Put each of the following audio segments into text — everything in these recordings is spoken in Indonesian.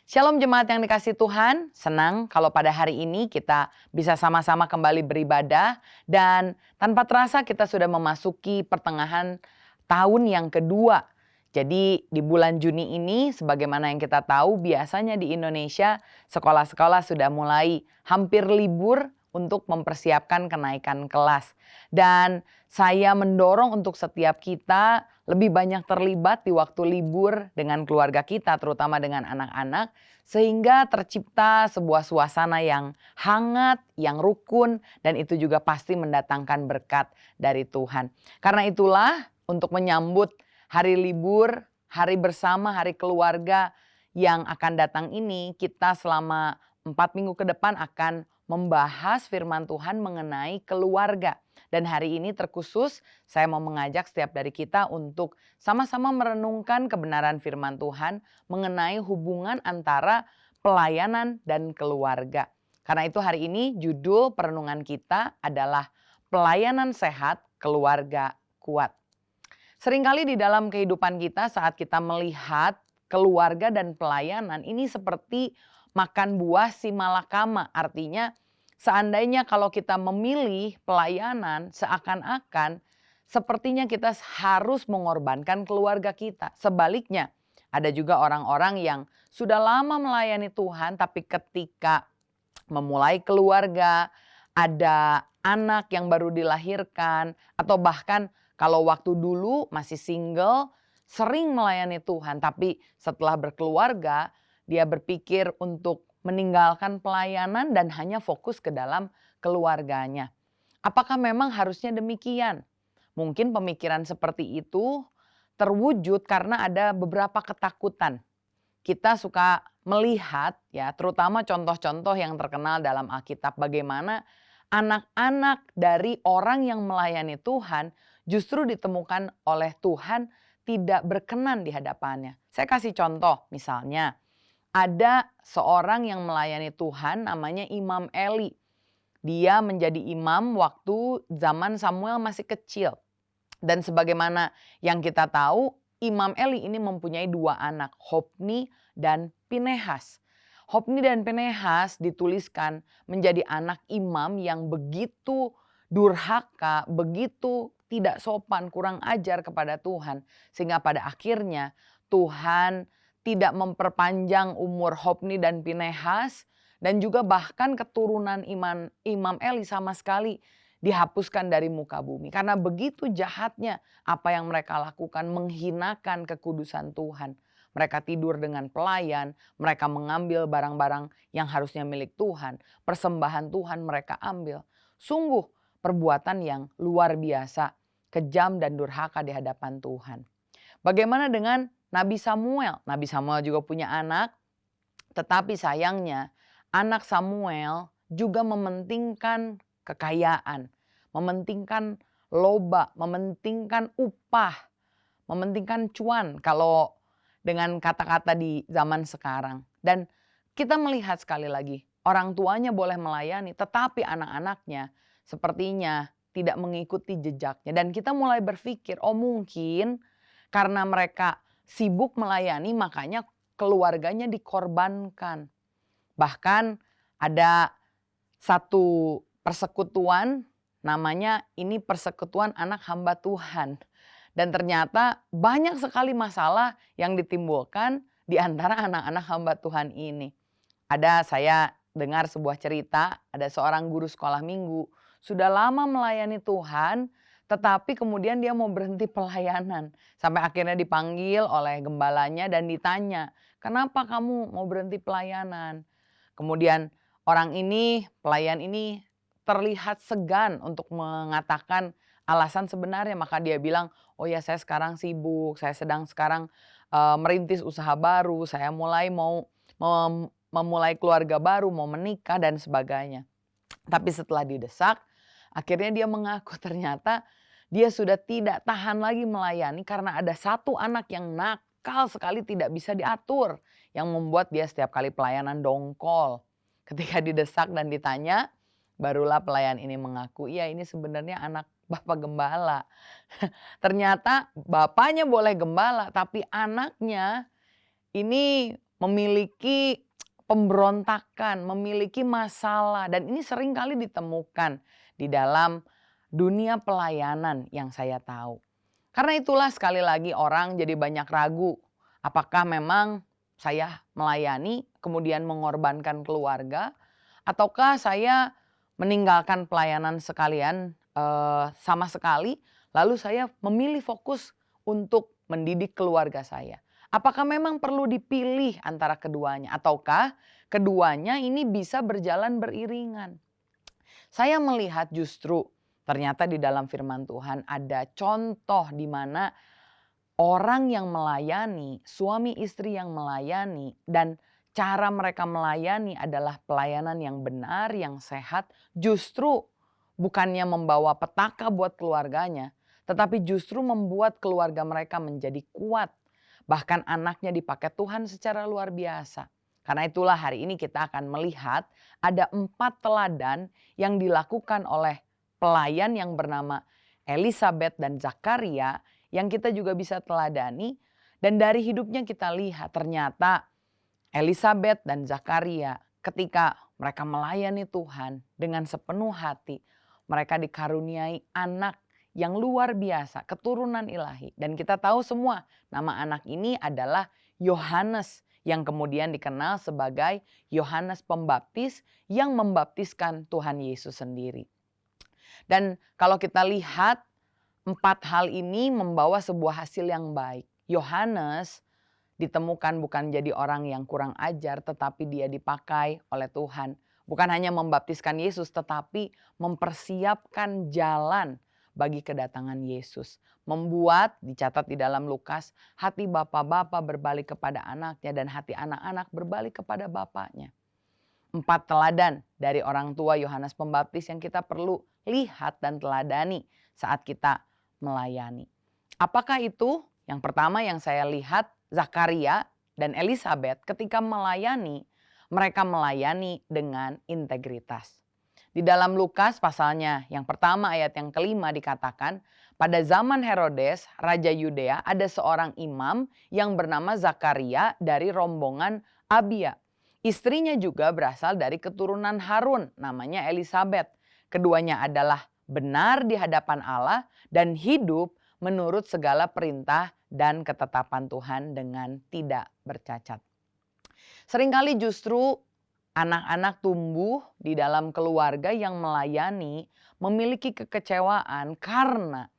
Shalom jemaat yang dikasih Tuhan, senang kalau pada hari ini kita bisa sama-sama kembali beribadah dan tanpa terasa kita sudah memasuki pertengahan tahun yang kedua. Jadi di bulan Juni ini sebagaimana yang kita tahu biasanya di Indonesia sekolah-sekolah sudah mulai hampir libur untuk mempersiapkan kenaikan kelas. Dan saya mendorong untuk setiap kita lebih banyak terlibat di waktu libur dengan keluarga kita terutama dengan anak-anak sehingga tercipta sebuah suasana yang hangat, yang rukun, dan itu juga pasti mendatangkan berkat dari Tuhan. Karena itulah untuk menyambut hari libur, hari bersama, hari keluarga yang akan datang ini, kita selama 4 minggu ke depan akan membahas firman Tuhan mengenai keluarga. Dan hari ini terkhusus saya mau mengajak setiap dari kita untuk sama-sama merenungkan kebenaran firman Tuhan mengenai hubungan antara pelayanan dan keluarga. Karena itu hari ini judul perenungan kita adalah pelayanan sehat, keluarga kuat. Seringkali di dalam kehidupan kita saat kita melihat keluarga dan pelayanan ini seperti makan buah si malakama. Artinya seandainya kalau kita memilih pelayanan seakan-akan sepertinya kita harus mengorbankan keluarga kita. Sebaliknya ada juga orang-orang yang sudah lama melayani Tuhan tapi ketika memulai keluarga, ada anak yang baru dilahirkan, atau bahkan kalau waktu dulu masih single, sering melayani Tuhan. Tapi setelah berkeluarga, dia berpikir untuk meninggalkan pelayanan dan hanya fokus ke dalam keluarganya. Apakah memang harusnya demikian? Mungkin pemikiran seperti itu terwujud karena ada beberapa ketakutan. Kita suka melihat ya terutama contoh-contoh yang terkenal dalam Alkitab bagaimana anak-anak dari orang yang melayani Tuhan justru ditemukan oleh Tuhan tidak berkenan di hadapannya. Saya kasih contoh misalnya ada seorang yang melayani Tuhan namanya Imam Eli. Dia menjadi imam waktu zaman Samuel masih kecil. Dan sebagaimana yang kita tahu, Imam Eli ini mempunyai 2 anak, Hofni dan Pinehas. Hofni dan Pinehas dituliskan menjadi anak imam yang begitu durhaka, begitu tidak sopan, kurang ajar kepada Tuhan. Sehingga pada akhirnya Tuhan tidak memperpanjang umur Hofni dan Pinehas dan juga bahkan keturunan Imam Eli sama sekali dihapuskan dari muka bumi. Karena begitu jahatnya apa yang mereka lakukan menghinakan kekudusan Tuhan. Mereka tidur dengan pelayan, mereka mengambil barang-barang yang harusnya milik Tuhan. Persembahan Tuhan mereka ambil. Sungguh perbuatan yang luar biasa, kejam dan durhaka di hadapan Tuhan. Bagaimana dengan Nabi Samuel? Nabi Samuel juga punya anak, tetapi sayangnya anak Samuel juga mementingkan kekayaan, mementingkan loba, mementingkan upah, mementingkan cuan kalau dengan kata-kata di zaman sekarang. Dan kita melihat sekali lagi, orang tuanya boleh melayani tetapi anak-anaknya sepertinya tidak mengikuti jejaknya. Dan kita mulai berpikir, oh mungkin karena mereka sibuk melayani makanya keluarganya dikorbankan. Bahkan ada satu persekutuan namanya ini persekutuan anak hamba Tuhan. Dan ternyata banyak sekali masalah yang ditimbulkan di antara anak-anak hamba Tuhan ini. Saya dengar sebuah cerita, ada seorang guru sekolah minggu sudah lama melayani Tuhan, tetapi kemudian dia mau berhenti pelayanan. Sampai akhirnya dipanggil oleh gembalanya dan ditanya, "Kenapa kamu mau berhenti pelayanan?" Kemudian pelayan ini terlihat segan untuk mengatakan alasan sebenarnya. Maka dia bilang, oh ya saya sekarang sibuk, saya sedang sekarang merintis usaha baru, saya mau memulai keluarga baru, mau menikah dan sebagainya. Tapi setelah didesak, akhirnya dia mengaku ternyata dia sudah tidak tahan lagi melayani karena ada satu anak yang nakal sekali tidak bisa diatur. Yang membuat dia setiap kali pelayanan dongkol. Ketika didesak dan ditanya, barulah pelayan ini mengaku, iya ini sebenarnya anak Bapak Gembala. Ternyata bapaknya boleh gembala tapi anaknya ini memiliki pemberontakan, memiliki masalah, dan ini sering kali ditemukan di dalam dunia pelayanan yang saya tahu. Karena itulah sekali lagi orang jadi banyak ragu, apakah memang saya melayani kemudian mengorbankan keluarga, ataukah saya meninggalkan pelayanan sekalian sama sekali, lalu saya memilih fokus untuk mendidik keluarga saya. Apakah memang perlu dipilih antara keduanya, ataukah keduanya ini bisa berjalan beriringan? Saya melihat justru ternyata di dalam firman Tuhan ada contoh di mana orang yang melayani, suami istri yang melayani, dan cara mereka melayani adalah pelayanan yang benar, yang sehat, justru bukannya membawa petaka buat keluarganya, tetapi justru membuat keluarga mereka menjadi kuat. Bahkan anaknya dipakai Tuhan secara luar biasa. Karena itulah hari ini kita akan melihat ada 4 teladan yang dilakukan oleh pelayan yang bernama Elisabet dan Zakaria yang kita juga bisa teladani. Dan dari hidupnya kita lihat ternyata Elisabet dan Zakaria ketika mereka melayani Tuhan dengan sepenuh hati, mereka dikaruniai anak yang luar biasa, keturunan ilahi. Dan kita tahu semua nama anak ini adalah Yohanes yang kemudian dikenal sebagai Yohanes Pembaptis yang membaptiskan Tuhan Yesus sendiri. Dan kalau kita lihat 4 hal ini membawa sebuah hasil yang baik. Yohanes ditemukan bukan jadi orang yang kurang ajar, tetapi dia dipakai oleh Tuhan. Bukan hanya membaptiskan Yesus, tetapi mempersiapkan jalan bagi kedatangan Yesus. Membuat, dicatat di dalam Lukas, hati bapak-bapak berbalik kepada anaknya dan hati anak-anak berbalik kepada bapaknya. 4 teladan dari orang tua Yohanes Pembaptis yang kita perlu lihat dan teladani saat kita melayani. Apakah itu? Yang pertama yang saya lihat, Zakaria dan Elisabet ketika melayani, mereka melayani dengan integritas. Di dalam Lukas pasalnya yang pertama ayat yang kelima dikatakan, pada zaman Herodes, Raja Yudea, ada seorang imam yang bernama Zakaria dari rombongan Abia. Istrinya juga berasal dari keturunan Harun, namanya Elisabet. Keduanya adalah benar di hadapan Allah dan hidup menurut segala perintah dan ketetapan Tuhan dengan tidak bercacat. Seringkali justru anak-anak tumbuh di dalam keluarga yang melayani memiliki kekecewaan karena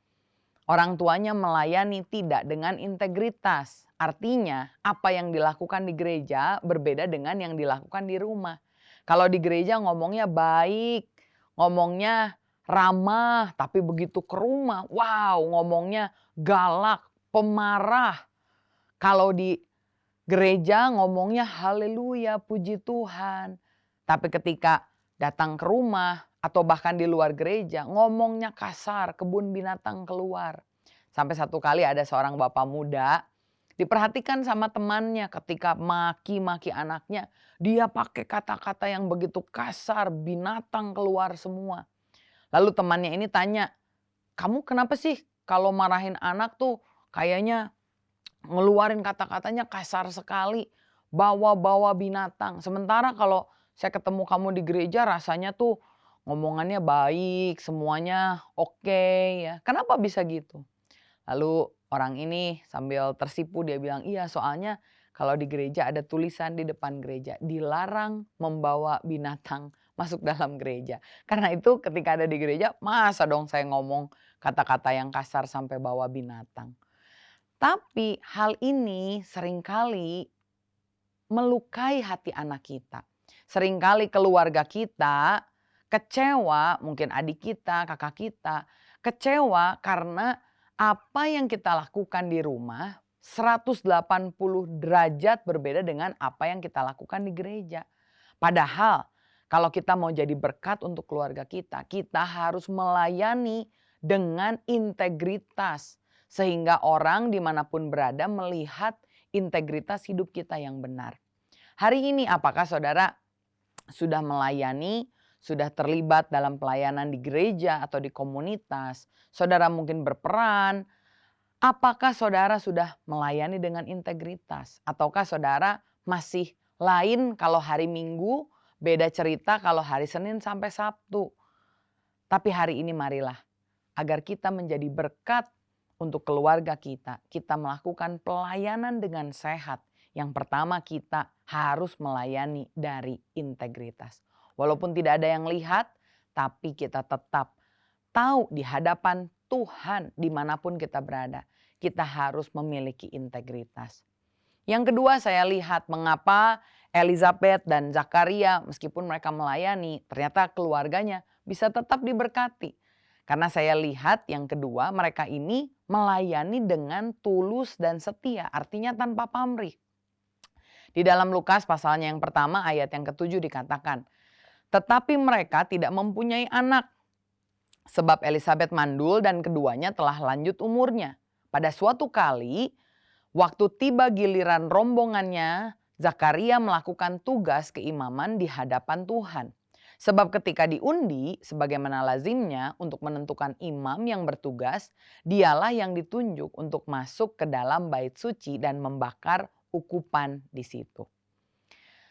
orang tuanya melayani tidak dengan integritas. Artinya apa yang dilakukan di gereja berbeda dengan yang dilakukan di rumah. Kalau di gereja ngomongnya baik, ngomongnya ramah, tapi begitu ke rumah, wow, ngomongnya galak, pemarah. Kalau di gereja ngomongnya haleluya, puji Tuhan. Tapi ketika datang ke rumah atau bahkan di luar gereja ngomongnya kasar, kebun binatang keluar. Sampai satu kali ada seorang bapak muda diperhatikan sama temannya ketika maki-maki anaknya. Dia pakai kata-kata yang begitu kasar, binatang keluar semua. Lalu temannya ini tanya, kamu kenapa sih kalau marahin anak tuh kayaknya ngeluarin kata-katanya kasar sekali, bawa-bawa binatang. Sementara kalau saya ketemu kamu di gereja rasanya tuh ngomongannya baik, semuanya oke ya. Kenapa bisa gitu? Lalu orang ini sambil tersipu dia bilang, iya soalnya kalau di gereja ada tulisan di depan gereja, dilarang membawa binatang masuk dalam gereja. Karena itu ketika ada di gereja, masa dong saya ngomong kata-kata yang kasar sampai bawa binatang. Tapi hal ini seringkali melukai hati anak kita. Seringkali keluarga kita kecewa, mungkin adik kita, kakak kita, kecewa karena apa yang kita lakukan di rumah 180 derajat berbeda dengan apa yang kita lakukan di gereja. Padahal kalau kita mau jadi berkat untuk keluarga kita harus melayani dengan integritas. Sehingga orang dimanapun berada melihat integritas hidup kita yang benar. Hari ini apakah saudara sudah melayani, sudah terlibat dalam pelayanan di gereja atau di komunitas? Saudara mungkin berperan. Apakah saudara sudah melayani dengan integritas? Ataukah saudara masih lain kalau hari Minggu, beda cerita kalau hari Senin sampai Sabtu. Tapi hari ini marilah agar kita menjadi berkat untuk keluarga kita. Kita melakukan pelayanan dengan sehat. Yang pertama kita harus melayani dari integritas. Walaupun tidak ada yang lihat, tapi kita tetap tahu di hadapan Tuhan dimanapun kita berada. Kita harus memiliki integritas. Yang kedua saya lihat mengapa Elizabeth dan Zakaria meskipun mereka melayani ternyata keluarganya bisa tetap diberkati. Karena saya lihat yang kedua mereka ini melayani dengan tulus dan setia, artinya tanpa pamrih. Di dalam Lukas pasalnya yang pertama ayat yang ke-7 dikatakan, tetapi mereka tidak mempunyai anak sebab Elizabeth mandul dan keduanya telah lanjut umurnya. Pada suatu kali waktu tiba giliran rombongannya, Zakaria melakukan tugas keimaman di hadapan Tuhan. Sebab ketika diundi, sebagaimana lazimnya untuk menentukan imam yang bertugas, dialah yang ditunjuk untuk masuk ke dalam bait suci dan membakar ukupan di situ.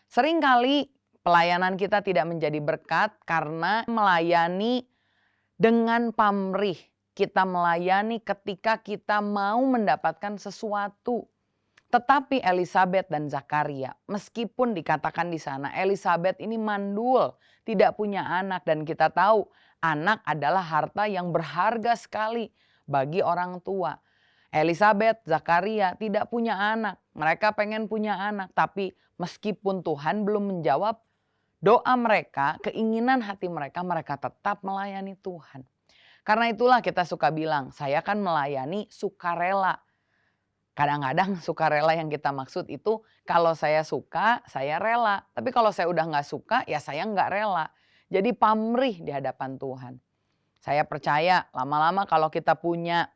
Seringkali pelayanan kita tidak menjadi berkat karena melayani dengan pamrih. Kita melayani ketika kita mau mendapatkan sesuatu. Tetapi Elizabeth dan Zakaria, meskipun dikatakan di sana Elizabeth ini mandul, tidak punya anak, dan kita tahu anak adalah harta yang berharga sekali bagi orang tua. Elizabeth, Zakaria tidak punya anak, mereka pengen punya anak, tapi meskipun Tuhan belum menjawab doa mereka, keinginan hati mereka, mereka tetap melayani Tuhan. Karena itulah kita suka bilang, saya kan melayani sukarela. Kadang-kadang sukarela yang kita maksud itu kalau saya suka, saya rela. Tapi kalau saya udah gak suka, ya saya gak rela. Jadi pamrih di hadapan Tuhan. Saya percaya lama-lama kalau kita punya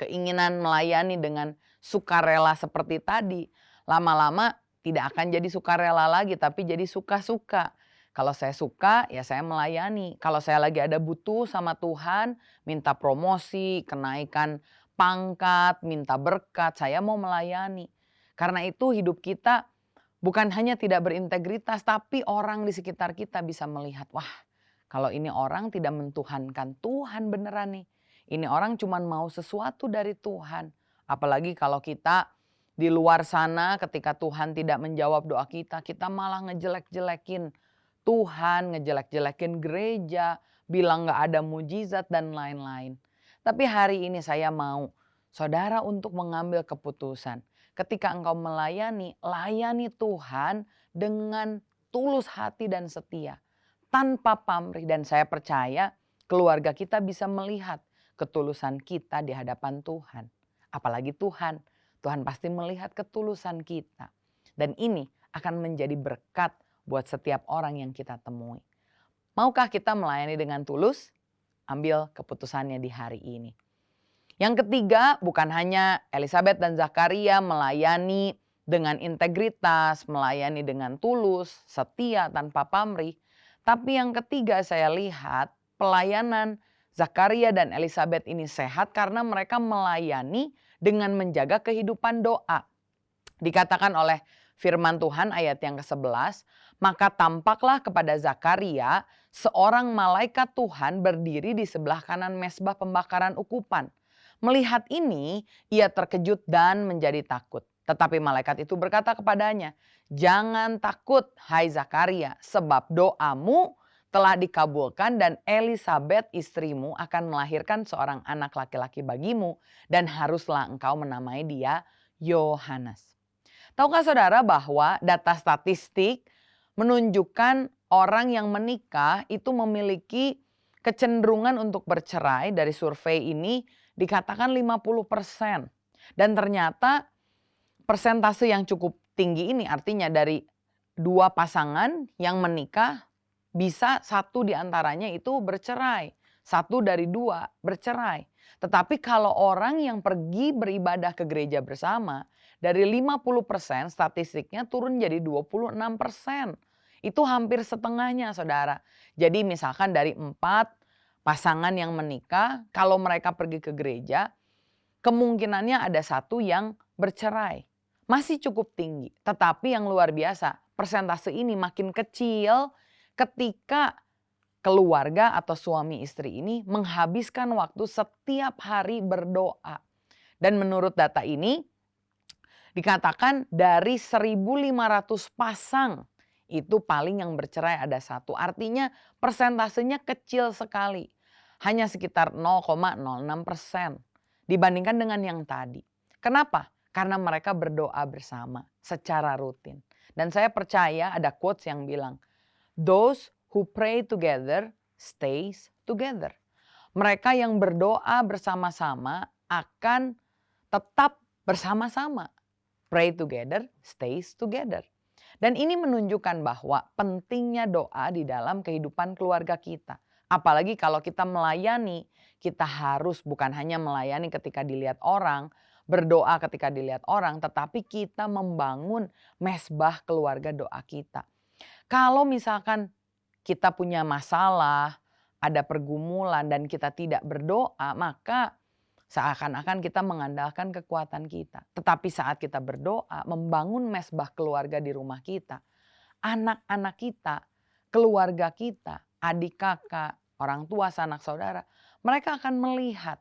keinginan melayani dengan sukarela seperti tadi, lama-lama tidak akan jadi sukarela lagi, tapi jadi suka-suka. Kalau saya suka, ya saya melayani. Kalau saya lagi ada butuh sama Tuhan, minta promosi, kenaikan pangkat, minta berkat, saya mau melayani. Karena itu hidup kita bukan hanya tidak berintegritas, tapi orang di sekitar kita bisa melihat, wah kalau ini orang tidak mentuhankan Tuhan beneran nih. Ini orang cuma mau sesuatu dari Tuhan. Apalagi kalau kita di luar sana ketika Tuhan tidak menjawab doa kita, kita malah ngejelek-jelekin Tuhan, ngejelek-jelekin gereja, bilang gak ada mujizat dan lain-lain. Tapi hari ini saya mau saudara untuk mengambil keputusan. Ketika engkau melayani, layani Tuhan dengan tulus hati dan setia. Tanpa pamrih, dan saya percaya keluarga kita bisa melihat ketulusan kita di hadapan Tuhan. Apalagi Tuhan, Tuhan pasti melihat ketulusan kita. Dan ini akan menjadi berkat buat setiap orang yang kita temui. Maukah kita melayani dengan tulus? Ambil keputusannya di hari ini. Yang ketiga, bukan hanya Elizabeth dan Zakaria melayani dengan integritas, melayani dengan tulus, setia tanpa pamrih. Tapi yang ketiga saya lihat pelayanan Zakaria dan Elizabeth ini sehat karena mereka melayani dengan menjaga kehidupan doa. Dikatakan oleh firman Tuhan ayat yang ke-11, maka tampaklah kepada Zakaria seorang malaikat Tuhan berdiri di sebelah kanan mezbah pembakaran ukupan. Melihat ini, ia terkejut dan menjadi takut. Tetapi malaikat itu berkata kepadanya, jangan takut hai Zakaria, sebab doamu telah dikabulkan dan Elizabeth istrimu akan melahirkan seorang anak laki-laki bagimu dan haruslah engkau menamai dia Yohanes. Tahukah saudara bahwa data statistik menunjukkan orang yang menikah itu memiliki kecenderungan untuk bercerai dari survei ini dikatakan 50%. Dan ternyata persentase yang cukup tinggi ini artinya dari dua pasangan yang menikah bisa satu diantaranya itu bercerai. Satu dari dua bercerai. Tetapi kalau orang yang pergi beribadah ke gereja bersama dari 50% statistiknya turun jadi 26%. Itu hampir setengahnya saudara. Jadi misalkan dari 4 pasangan yang menikah, kalau mereka pergi ke gereja, kemungkinannya ada satu yang bercerai. masih cukup tinggi. Tetapi yang luar biasa, persentase ini makin kecil ketika keluarga atau suami istri ini menghabiskan waktu setiap hari berdoa. Dan menurut data ini dikatakan dari 1.500 pasang itu paling yang bercerai ada satu. Artinya persentasenya kecil sekali. Hanya sekitar 0,06% dibandingkan dengan yang tadi. Kenapa? Karena mereka berdoa bersama secara rutin. Dan saya percaya ada quotes yang bilang, "Those who pray together stays together." Mereka yang berdoa bersama-sama akan tetap bersama-sama. Pray together, stays together. Dan ini menunjukkan bahwa pentingnya doa di dalam kehidupan keluarga kita. Apalagi kalau kita melayani, kita harus bukan hanya melayani ketika dilihat orang, berdoa ketika dilihat orang, tetapi kita membangun mesbah keluarga doa kita. Kalau misalkan kita punya masalah, ada pergumulan dan kita tidak berdoa, maka seakan-akan kita mengandalkan kekuatan kita. Tetapi saat kita berdoa, membangun mesbah keluarga di rumah kita, anak-anak kita, keluarga kita, adik kakak, orang tua, sanak saudara, mereka akan melihat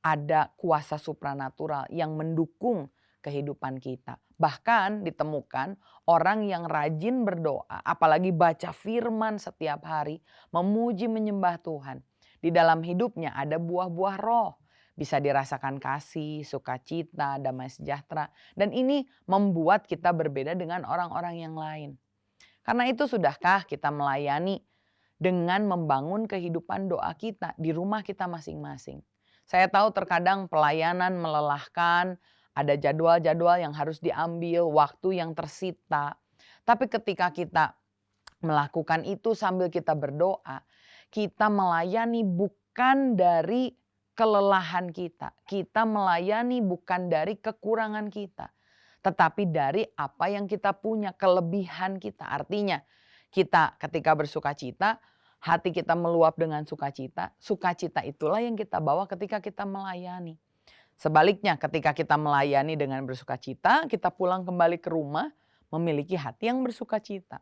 ada kuasa supranatural yang mendukung kehidupan kita. Bahkan ditemukan orang yang rajin berdoa, apalagi baca firman setiap hari, memuji menyembah Tuhan. Di dalam hidupnya ada buah-buah roh. Bisa dirasakan kasih, sukacita, damai sejahtera. Dan ini membuat kita berbeda dengan orang-orang yang lain. Karena itu sudahkah kita melayani dengan membangun kehidupan doa kita di rumah kita masing-masing. Saya tahu terkadang pelayanan melelahkan, ada jadwal-jadwal yang harus diambil, waktu yang tersita. Tapi ketika kita melakukan itu sambil kita berdoa, kita melayani bukan dari kelelahan kita. Kita melayani bukan dari kekurangan kita. Tetapi dari apa yang kita punya, kelebihan kita. Artinya kita ketika bersukacita, hati kita meluap dengan sukacita. Sukacita itulah yang kita bawa ketika kita melayani. Sebaliknya ketika kita melayani dengan bersukacita, kita pulang kembali ke rumah memiliki hati yang bersukacita.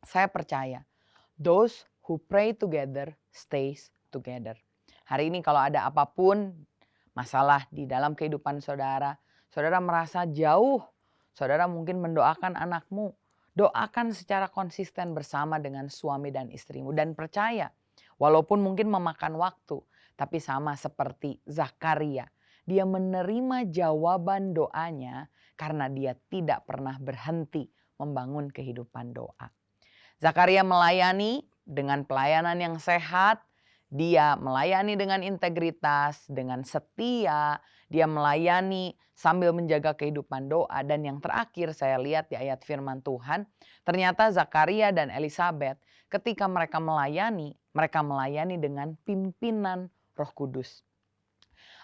Saya percaya, those who pray together stays together. Hari ini kalau ada apapun masalah di dalam kehidupan saudara, saudara merasa jauh, saudara mungkin mendoakan anakmu, doakan secara konsisten bersama dengan suami dan istrimu. Dan percaya, walaupun mungkin memakan waktu, tapi sama seperti Zakaria, dia menerima jawaban doanya karena dia tidak pernah berhenti membangun kehidupan doa. Zakaria melayani dengan pelayanan yang sehat, dia melayani dengan integritas, dengan setia, dia melayani sambil menjaga kehidupan doa. Dan yang terakhir saya lihat di ayat firman Tuhan, ternyata Zakaria dan Elisabet ketika mereka melayani dengan pimpinan Roh Kudus.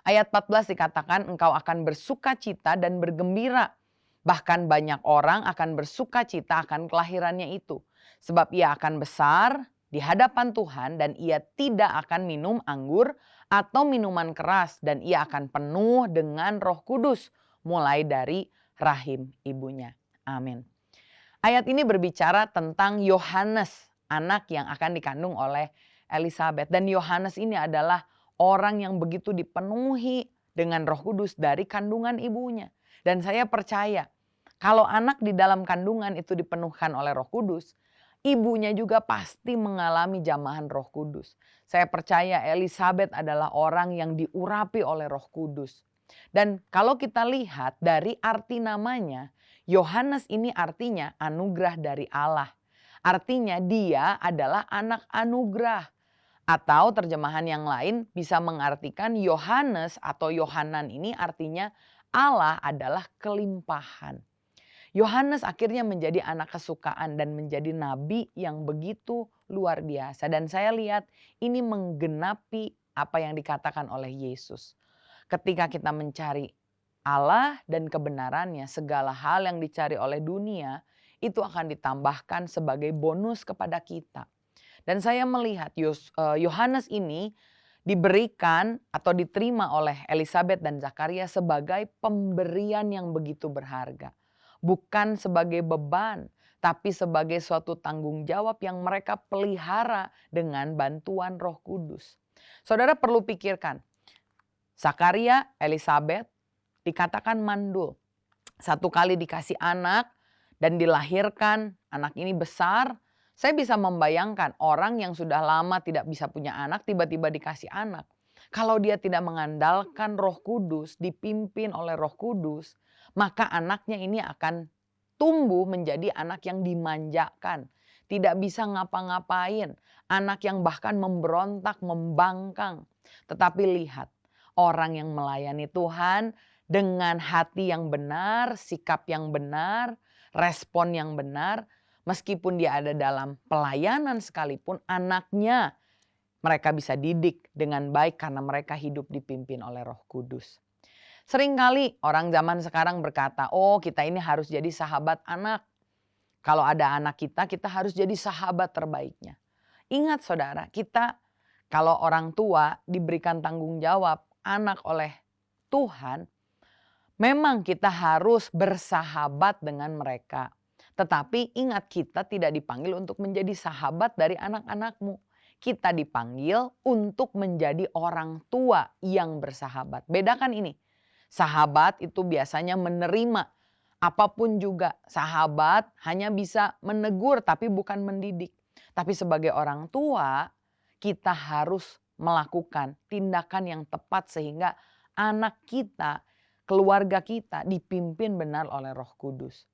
Ayat 14 dikatakan engkau akan bersukacita dan bergembira. Bahkan banyak orang akan bersukacita akan kelahirannya itu. Sebab ia akan besar di hadapan Tuhan dan ia tidak akan minum anggur atau minuman keras. Dan ia akan penuh dengan Roh Kudus mulai dari rahim ibunya. Amin. Ayat ini berbicara tentang Yohanes, anak yang akan dikandung oleh Elisabet. Dan Yohanes ini adalah orang yang begitu dipenuhi dengan Roh Kudus dari kandungan ibunya. Dan saya percaya kalau anak di dalam kandungan itu dipenuhkan oleh Roh Kudus, ibunya juga pasti mengalami jamahan Roh Kudus. Saya percaya Elisabet adalah orang yang diurapi oleh Roh Kudus. Dan kalau kita lihat dari arti namanya, Yohanes ini artinya anugerah dari Allah. Artinya dia adalah anak anugerah. Atau terjemahan yang lain bisa mengartikan Yohanes atau Yohanan ini artinya Allah adalah kelimpahan. Yohanes akhirnya menjadi anak kesukaan dan menjadi nabi yang begitu luar biasa. Dan saya lihat ini menggenapi apa yang dikatakan oleh Yesus. Ketika kita mencari Allah dan kebenarannya, segala hal yang dicari oleh dunia itu akan ditambahkan sebagai bonus kepada kita. Dan saya melihat Yohanes ini diberikan atau diterima oleh Elisabet dan Zakaria sebagai pemberian yang begitu berharga. bukan sebagai beban, tapi sebagai suatu tanggung jawab yang mereka pelihara dengan bantuan Roh Kudus. Saudara perlu pikirkan, Zakaria, Elizabeth dikatakan mandul. Satu kali dikasih anak dan dilahirkan, anak ini besar. Saya bisa membayangkan orang yang sudah lama tidak bisa punya anak, tiba-tiba dikasih anak. Kalau dia tidak mengandalkan Roh Kudus, dipimpin oleh Roh Kudus, maka anaknya ini akan tumbuh menjadi anak yang dimanjakan. Tidak bisa ngapa-ngapain, anak yang bahkan memberontak, membangkang. Tetapi lihat, orang yang melayani Tuhan dengan hati yang benar, sikap yang benar, respon yang benar, meskipun dia ada dalam pelayanan sekalipun, anaknya mereka bisa didik dengan baik karena mereka hidup dipimpin oleh Roh Kudus. Seringkali orang zaman sekarang berkata, oh kita ini harus jadi sahabat anak. Kalau ada anak kita, kita harus jadi sahabat terbaiknya. Ingat saudara, kita kalau orang tua diberikan tanggung jawab anak oleh Tuhan, memang kita harus bersahabat dengan mereka. Tetapi ingat, kita tidak dipanggil untuk menjadi sahabat dari anak-anakmu. Kita dipanggil untuk menjadi orang tua yang bersahabat. Bedakan ini. Sahabat itu biasanya menerima apapun juga. Sahabat hanya bisa menegur tapi bukan mendidik. Tapi sebagai orang tua, kita harus melakukan tindakan yang tepat sehingga anak kita, keluarga kita dipimpin benar oleh Roh Kudus.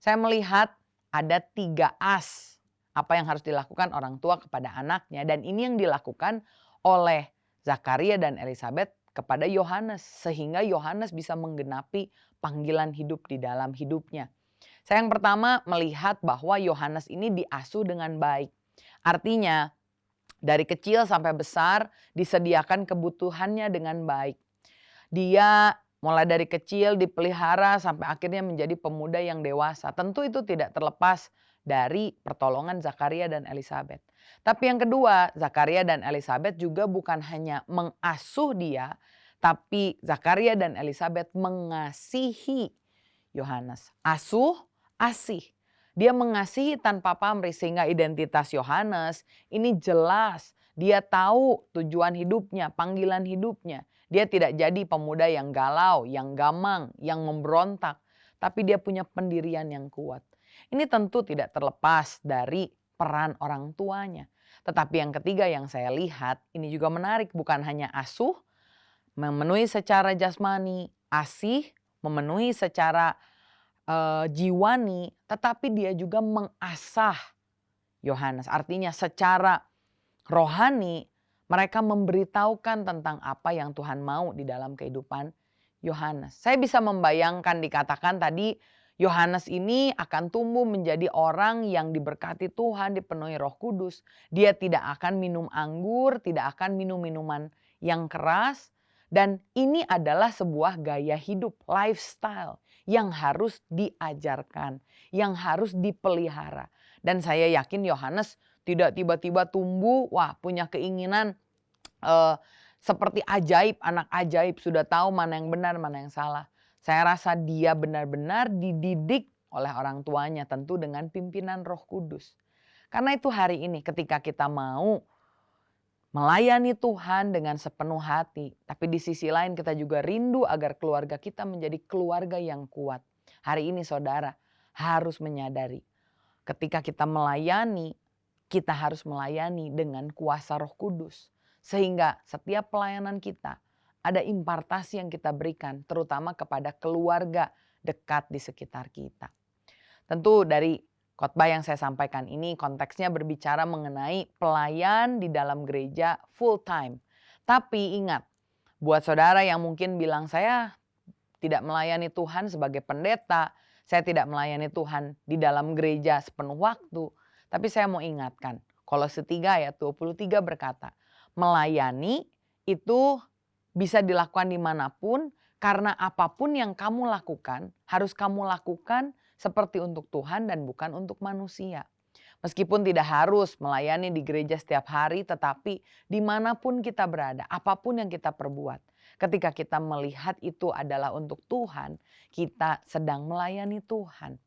Saya melihat ada 3 as apa yang harus dilakukan orang tua kepada anaknya, dan ini yang dilakukan oleh Zakaria dan Elizabeth kepada Yohanes sehingga Yohanes bisa menggenapi panggilan hidup di dalam hidupnya. Saya yang pertama melihat bahwa Yohanes ini diasuh dengan baik. Artinya dari kecil sampai besar disediakan kebutuhannya dengan baik. Dia mulai dari kecil dipelihara sampai akhirnya menjadi pemuda yang dewasa. Tentu itu tidak terlepas dari pertolongan Zakaria dan Elizabeth. Tapi yang kedua, Zakaria dan Elizabeth juga bukan hanya mengasuh dia, tapi Zakaria dan Elizabeth mengasihi Yohanes. Asuh, asih. Dia mengasihi tanpa pamrih sehingga identitas Yohanes ini jelas. Dia tahu tujuan hidupnya, panggilan hidupnya. Dia tidak jadi pemuda yang galau, yang gamang, yang memberontak. Tapi dia punya pendirian yang kuat. Ini tentu tidak terlepas dari peran orang tuanya. Tetapi yang ketiga yang saya lihat ini juga menarik. Bukan hanya asuh, memenuhi secara jasmani, asih, memenuhi secara jiwani. Tetapi dia juga mengasah Yohanes. Artinya secara rohani mereka memberitahukan tentang apa yang Tuhan mau di dalam kehidupan Yohanes. Saya bisa membayangkan dikatakan tadi Yohanes ini akan tumbuh menjadi orang yang diberkati Tuhan, dipenuhi Roh Kudus. Dia tidak akan minum anggur, tidak akan minum minuman yang keras. Dan ini adalah sebuah gaya hidup, lifestyle yang harus diajarkan, yang harus dipelihara. Dan saya yakin Yohanes tidak tiba-tiba tumbuh, wah punya keinginan seperti ajaib, anak ajaib, sudah tahu mana yang benar, mana yang salah. Saya rasa dia benar-benar dididik oleh orang tuanya, tentu dengan pimpinan Roh Kudus. Karena itu hari ini ketika kita mau melayani Tuhan dengan sepenuh hati, tapi di sisi lain kita juga rindu agar keluarga kita menjadi keluarga yang kuat. Hari ini saudara harus menyadari ketika kita melayani, kita harus melayani dengan kuasa Roh Kudus. Sehingga setiap pelayanan kita ada impartasi yang kita berikan terutama kepada keluarga dekat di sekitar kita. Tentu dari khotbah yang saya sampaikan ini konteksnya berbicara mengenai pelayan di dalam gereja full time. Tapi ingat, buat saudara yang mungkin bilang saya tidak melayani Tuhan sebagai pendeta, saya tidak melayani Tuhan di dalam gereja sepenuh waktu. Tapi saya mau ingatkan, Kolose 3 ayat 23 berkata, melayani itu bisa dilakukan dimanapun karena apapun yang kamu lakukan harus kamu lakukan seperti untuk Tuhan dan bukan untuk manusia. Meskipun tidak harus melayani di gereja setiap hari, tetapi dimanapun kita berada, apapun yang kita perbuat. Ketika kita melihat itu adalah untuk Tuhan, kita sedang melayani Tuhan.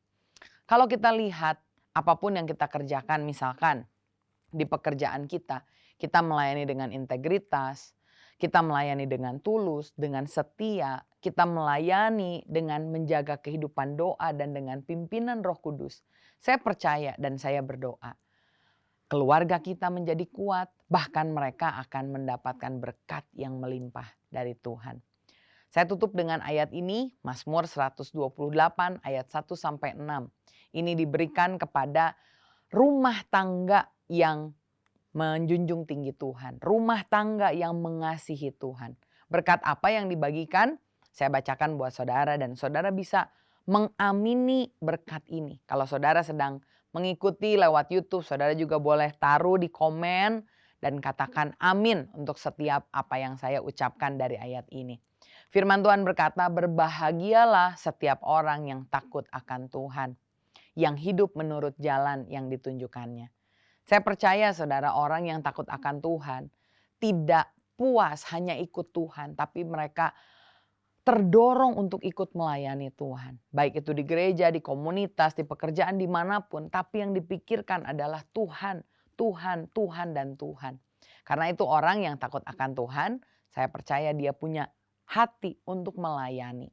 Kalau kita lihat apapun yang kita kerjakan, misalkan di pekerjaan kita melayani dengan integritas, kita melayani dengan tulus, dengan setia, kita melayani dengan menjaga kehidupan doa dan dengan pimpinan Roh Kudus. Saya percaya dan saya berdoa, keluarga kita menjadi kuat, bahkan mereka akan mendapatkan berkat yang melimpah dari Tuhan. Saya tutup dengan ayat ini, Mazmur 128 ayat 1 sampai 6. Ini diberikan kepada rumah tangga yang menjunjung tinggi Tuhan, rumah tangga yang mengasihi Tuhan. Berkat apa yang dibagikan? Saya bacakan buat saudara dan saudara bisa mengamini berkat ini. Kalau saudara sedang mengikuti lewat YouTube, saudara juga boleh taruh di komen dan katakan amin untuk setiap apa yang saya ucapkan dari ayat ini. Firman Tuhan berkata, berbahagialah setiap orang yang takut akan Tuhan, yang hidup menurut jalan yang ditunjukkannya. Saya percaya saudara, orang yang takut akan Tuhan tidak puas hanya ikut Tuhan, tapi mereka terdorong untuk ikut melayani Tuhan. Baik itu di gereja, di komunitas, di pekerjaan, dimanapun. Tapi yang dipikirkan adalah Tuhan, Tuhan, Tuhan, dan Tuhan. Karena itu orang yang takut akan Tuhan, saya percaya dia punya hati untuk melayani.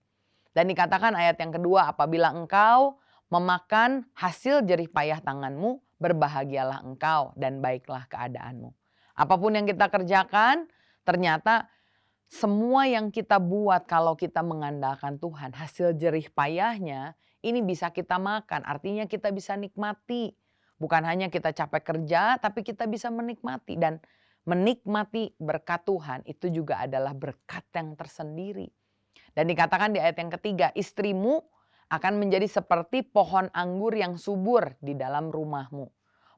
Dan dikatakan ayat yang kedua, apabila engkau memakan hasil jerih payah tanganmu, berbahagialah engkau dan baiklah keadaanmu. Apapun yang kita kerjakan, ternyata semua yang kita buat kalau kita mengandalkan Tuhan, hasil jerih payahnya ini bisa kita makan. Artinya kita bisa nikmati. Bukan hanya kita capek kerja, tapi kita bisa menikmati. Dan menikmati berkat Tuhan itu juga adalah berkat yang tersendiri. Dan dikatakan di ayat yang ketiga, istrimu akan menjadi seperti pohon anggur yang subur di dalam rumahmu.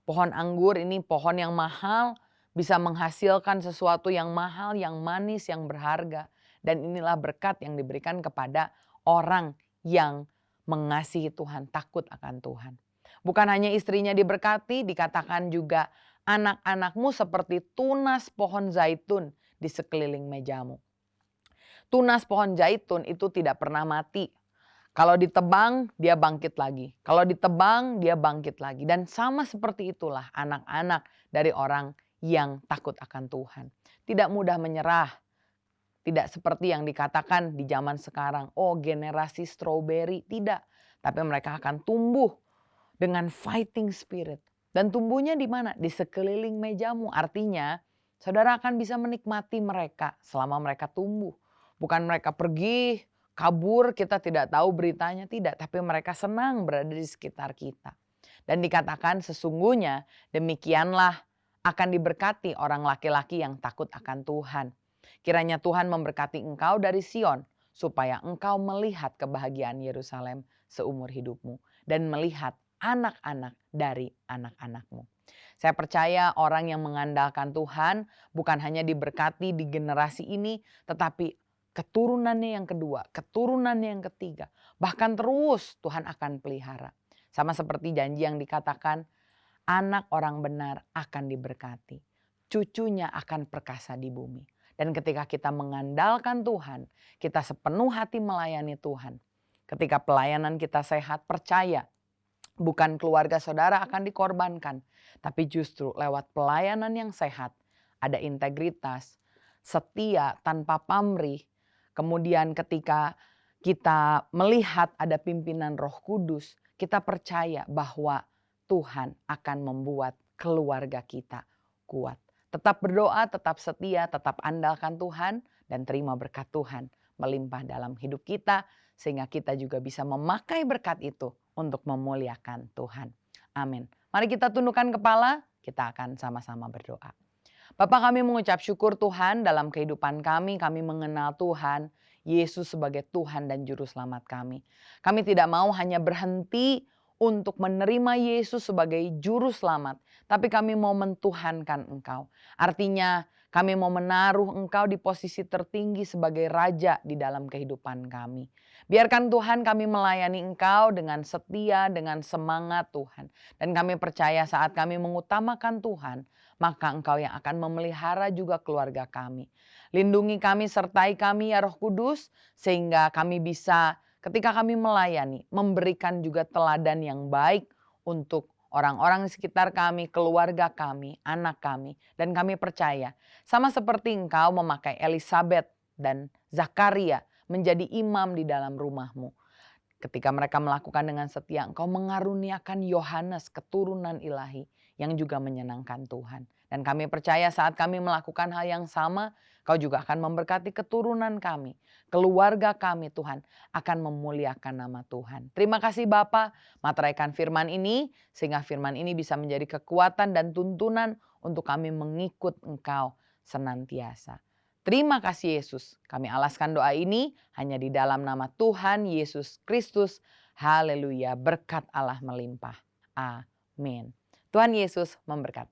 Pohon anggur ini pohon yang mahal, bisa menghasilkan sesuatu yang mahal, yang manis, yang berharga. Dan inilah berkat yang diberikan kepada orang yang mengasihi Tuhan, takut akan Tuhan. Bukan hanya istrinya diberkati, dikatakan juga anak-anakmu seperti tunas pohon zaitun di sekeliling mejamu. Tunas pohon zaitun itu tidak pernah mati. Kalau ditebang, dia bangkit lagi. Kalau ditebang, dia bangkit lagi. Dan sama seperti itulah anak-anak dari orang yang takut akan Tuhan. Tidak mudah menyerah. Tidak seperti yang dikatakan di zaman sekarang. Oh, generasi strawberry. Tidak. Tapi mereka akan tumbuh dengan fighting spirit. Dan tumbuhnya di mana? Di sekeliling mejamu. Artinya, saudara akan bisa menikmati mereka selama mereka tumbuh. Bukan mereka pergi, kabur, kita tidak tahu beritanya, tidak. Tapi mereka senang berada di sekitar kita. Dan dikatakan sesungguhnya demikianlah akan diberkati orang laki-laki yang takut akan Tuhan. Kiranya Tuhan memberkati engkau dari Sion, supaya engkau melihat kebahagiaan Yerusalem seumur hidupmu. Dan melihat anak-anak dari anak-anakmu. Saya percaya orang yang mengandalkan Tuhan bukan hanya diberkati di generasi ini, tetapi keturunannya yang kedua, keturunannya yang ketiga. Bahkan terus Tuhan akan pelihara. Sama seperti janji yang dikatakan, anak orang benar akan diberkati. Cucunya akan perkasa di bumi. Dan ketika kita mengandalkan Tuhan, kita sepenuh hati melayani Tuhan. Ketika pelayanan kita sehat, percaya bukan keluarga saudara akan dikorbankan, tapi justru lewat pelayanan yang sehat, ada integritas, setia tanpa pamrih. Kemudian ketika kita melihat ada pimpinan Roh Kudus, kita percaya bahwa Tuhan akan membuat keluarga kita kuat. Tetap berdoa, tetap setia, tetap andalkan Tuhan, dan terima berkat Tuhan melimpah dalam hidup kita, sehingga kita juga bisa memakai berkat itu untuk memuliakan Tuhan. Amin. Mari kita tundukkan kepala, kita akan sama-sama berdoa. Bapa, kami mengucap syukur Tuhan dalam kehidupan kami mengenal Tuhan, Yesus sebagai Tuhan dan Juru Selamat kami. Kami tidak mau hanya berhenti untuk menerima Yesus sebagai Juru Selamat, tapi kami mau mentuhankan Engkau. Artinya Kami mau menaruh Engkau di posisi tertinggi sebagai Raja di dalam kehidupan kami. Biarkan Tuhan kami melayani Engkau dengan setia, dengan semangat Tuhan. Dan kami percaya saat kami mengutamakan Tuhan, maka Engkau yang akan memelihara juga keluarga kami. Lindungi kami, sertai kami ya Roh Kudus, sehingga kami bisa ketika kami melayani, memberikan juga teladan yang baik untuk orang-orang di sekitar kami, keluarga kami, anak kami. Dan kami percaya, sama seperti Engkau memakai Elizabeth dan Zakaria menjadi imam di dalam rumahmu. Ketika mereka melakukan dengan setia, Engkau mengaruniakan Yohanes keturunan ilahi yang juga menyenangkan Tuhan. Dan kami percaya saat kami melakukan hal yang sama, Kau juga akan memberkati keturunan kami, keluarga kami Tuhan, akan memuliakan nama Tuhan. Terima kasih Bapa, materaikan firman ini, sehingga firman ini bisa menjadi kekuatan dan tuntunan untuk kami mengikut Engkau senantiasa. Terima kasih Yesus. Kami alaskan doa ini hanya di dalam nama Tuhan Yesus Kristus. Haleluya. Berkat Allah melimpah. Amin. Tuhan Yesus memberkati.